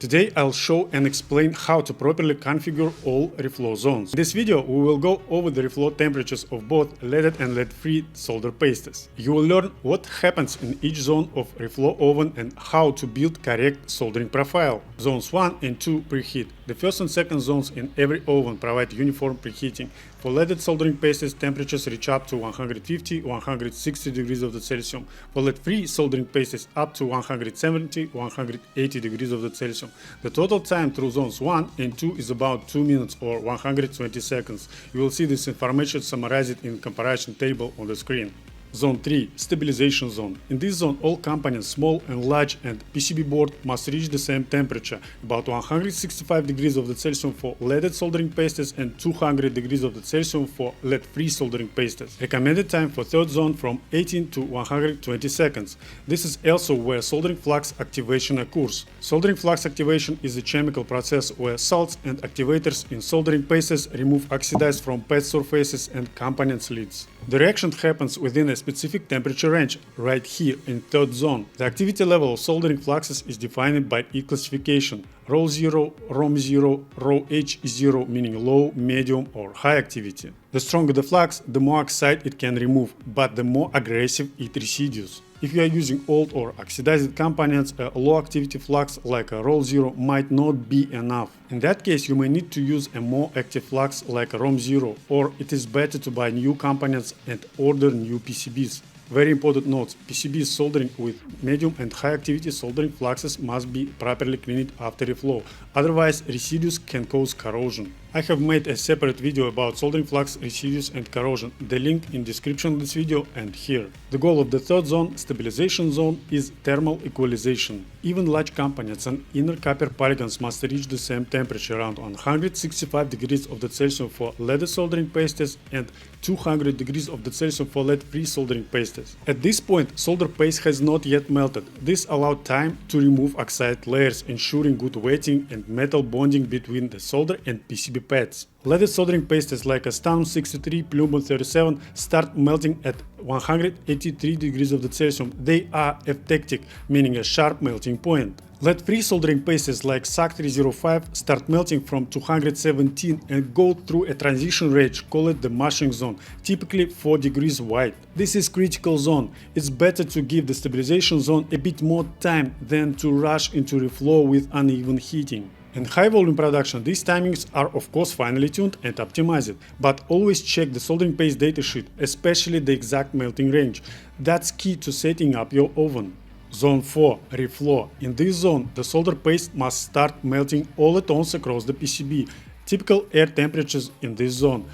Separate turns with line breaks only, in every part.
Today I'll show and explain how to properly configure all reflow zones. In this video we will go over the reflow temperatures of both leaded and lead-free solder pastes. You will learn what happens in each zone of reflow oven and how to build correct soldering profile. Zones 1 and 2 preheat. The first and second zones in every oven provide uniform preheating. For leaded soldering pastes, temperatures reach up to 150–160 degrees of the Celsius. For lead-free soldering pastes, up to 170–180 degrees of the Celsius. The total time through zones 1 and 2 is about 2 minutes or 120 seconds. You will see this information summarized in comparison table on the screen. Zone 3 – Stabilization zone. In this zone, all components, small and large, and PCB board must reach the same temperature, about 165 degrees of the Celsius for leaded soldering pastes and 200 degrees of the Celsius for lead-free soldering pastes. Recommended time for third zone from 18 to 120 seconds. This is also where soldering flux activation occurs. Soldering flux activation is a chemical process where salts and activators in soldering pastes remove oxides from pad surfaces and component lids. The reaction happens within a specific temperature range, right here in third zone. The activity level of soldering fluxes is defined by its classification: Rho 0, Rom 0, Rho H 0 meaning low, medium or high activity. The stronger the flux, the more oxide it can remove, but the more aggressive it residues. If you are using old or oxidized components, a low activity flux like a Rho 0 might not be enough. In that case, you may need to use a more active flux like a Rom 0, or it is better to buy new components and order new PCBs. Very important notes: PCBs soldering with medium and high activity soldering fluxes must be properly cleaned after reflow, otherwise residues can cause corrosion. I have made a separate video about soldering flux residues and corrosion, the link in description of this video and here. The goal of the third zone, stabilization zone, is thermal equalization. Even large components and inner copper polygons must reach the same temperature, around 165 degrees of the Celsius for leaded soldering pastes and 200 degrees of the Celsius for lead-free soldering pastes. At this point, solder paste has not yet melted. This allowed time to remove oxide layers, ensuring good wetting and metal bonding between the solder and PCB pads. Leaded soldering pastes like a Stan 63, Plumber 37 start melting at 183 degrees of the Celsius. They are eutectic, meaning a sharp melting point. Lead-free soldering pastes like SAC 305 start melting from 217 and go through a transition range called the mushing zone, typically 4 degrees wide. This is critical zone. It's better to give the stabilization zone a bit more time than to rush into reflow with uneven heating. In high volume production, these timings are of course finely tuned and optimized, but always check the soldering paste datasheet, especially the exact melting range. That's key to setting up your oven. Zone 4 – Reflow. In this zone, the solder paste must start melting all at once across the PCB. Typical air temperatures in this zone: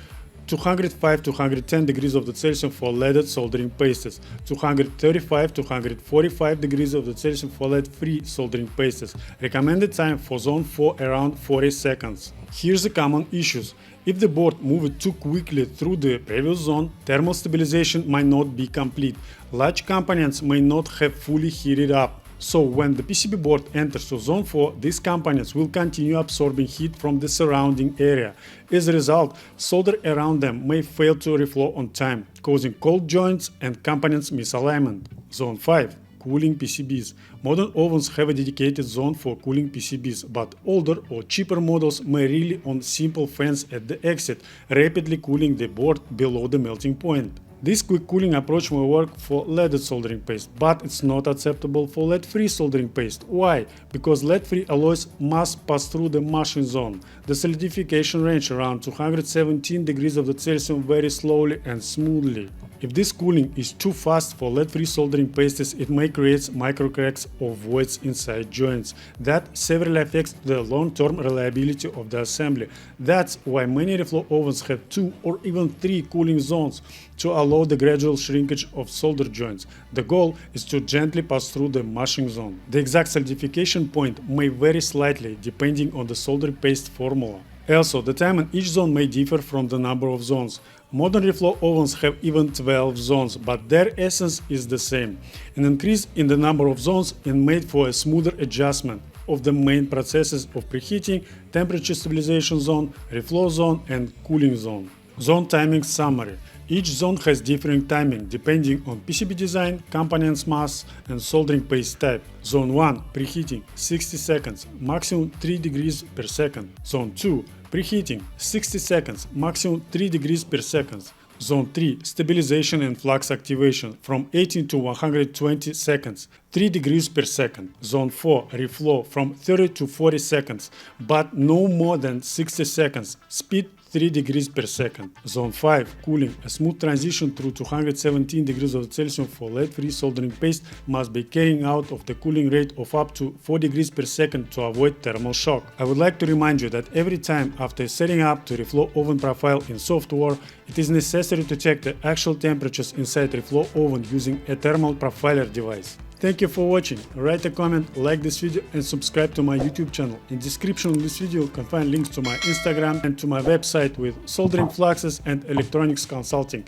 205–210 degrees of the Celsius for leaded soldering pastes, 235–245 degrees of the Celsius for lead-free soldering pastes. Recommended time for zone 4 around 40 seconds. Here's the common issues. If the board moved too quickly through the previous zone, thermal stabilization might not be complete. Large components may not have fully heated up. So when the PCB board enters to zone 4, these components will continue absorbing heat from the surrounding area. As a result, solder around them may fail to reflow on time, causing cold joints and components misalignment. Zone 5 – Cooling PCBs. Modern ovens have a dedicated zone for cooling PCBs, but older or cheaper models may rely on simple fans at the exit, rapidly cooling the board below the melting point. This quick cooling approach may work for leaded soldering paste, but it's not acceptable for lead-free soldering paste. Why? Because lead-free alloys must pass through the mushing zone. The solidification range around 217 degrees of the Celsius very slowly and smoothly. If this cooling is too fast for lead-free soldering pastes, it may create micro cracks or voids inside joints. That severely affects the long-term reliability of the assembly. That's why many reflow ovens have 2 or even 3 cooling zones to allow the gradual shrinkage of solder joints. The goal is to gently pass through the mushing zone. The exact solidification point may vary slightly depending on the solder paste formula. Also, the time in each zone may differ from the number of zones. Modern reflow ovens have even 12 zones, but their essence is the same: an increase in the number of zones and made for a smoother adjustment of the main processes of preheating, temperature stabilization zone, reflow zone and cooling zone. Zone timing summary. Each zone has differing timing depending on PCB design, components mass, and soldering paste type. Zone 1 preheating 60 seconds, maximum 3 degrees per second. Zone 2 preheating 60 seconds, maximum 3 degrees per second. Zone 3 stabilization and flux activation from 18 to 120 seconds, 3 degrees per second. Zone 4 reflow from 30 to 40 seconds, but no more than 60 seconds, speed 3 degrees per second. Zone 5 cooling, a smooth transition through 217 degrees of Celsius for lead-free soldering paste must be carrying out of the cooling rate of up to 4 degrees per second to avoid thermal shock. I would like to remind you that every time after setting up the reflow oven profile in software, it is necessary to check the actual temperatures inside reflow oven using a thermal profiler device. Thank you for watching. Write a comment, like this video and subscribe to my YouTube channel. In description of this video you can find links to my Instagram and to my website with soldering fluxes and electronics consulting.